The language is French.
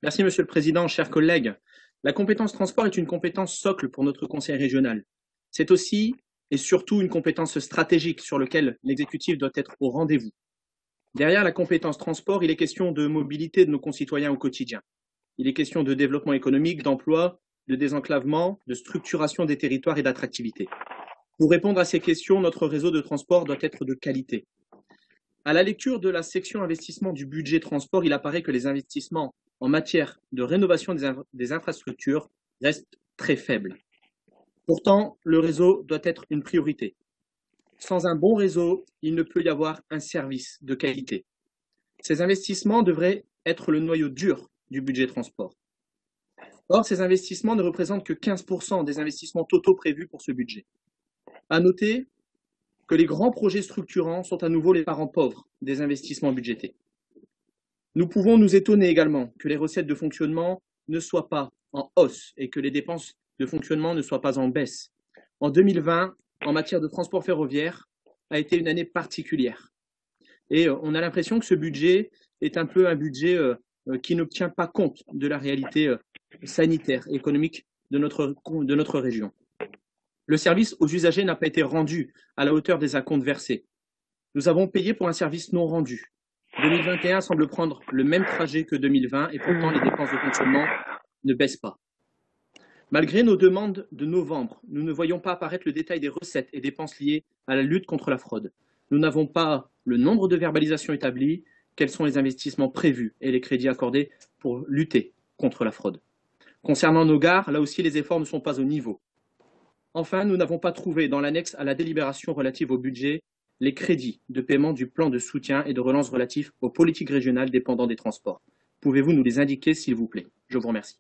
Merci, Monsieur le Président, chers collègues. La compétence transport est une compétence socle pour notre Conseil régional. C'est aussi et surtout une compétence stratégique sur laquelle l'exécutif doit être au rendez-vous. Derrière la compétence transport, il est question de mobilité de nos concitoyens au quotidien. Il est question de développement économique, d'emploi, de désenclavement, de structuration des territoires et d'attractivité. Pour répondre à ces questions, notre réseau de transport doit être de qualité. À la lecture de la section investissement du budget transport, il apparaît que les investissements en matière de rénovation des infrastructures restent très faibles. Pourtant, le réseau doit être une priorité. Sans un bon réseau, il ne peut y avoir un service de qualité. Ces investissements devraient être le noyau dur du budget transport. Or, ces investissements ne représentent que 15% des investissements totaux prévus pour ce budget. À noter que les grands projets structurants sont à nouveau les parents pauvres des investissements budgétés. Nous pouvons nous étonner également que les recettes de fonctionnement ne soient pas en hausse et que les dépenses de fonctionnement ne soient pas en baisse. En 2020, en matière de transport ferroviaire, a été une année particulière. Et on a l'impression que ce budget est un peu un budget qui ne tient pas compte de la réalité sanitaire et économique de notre région. Le service aux usagers n'a pas été rendu à la hauteur des acomptes versés. Nous avons payé pour un service non rendu. 2021 semble prendre le même trajet que 2020 et pourtant les dépenses de fonctionnement ne baissent pas. Malgré nos demandes de novembre, nous ne voyons pas apparaître le détail des recettes et dépenses liées à la lutte contre la fraude. Nous n'avons pas le nombre de verbalisations établies, quels sont les investissements prévus et les crédits accordés pour lutter contre la fraude. Concernant nos gares, là aussi les efforts ne sont pas au niveau. Enfin, nous n'avons pas trouvé dans l'annexe à la délibération relative au budget les crédits de paiement du plan de soutien et de relance relatifs aux politiques régionales dépendant des transports. Pouvez-vous nous les indiquer, s'il vous plaît? Je vous remercie.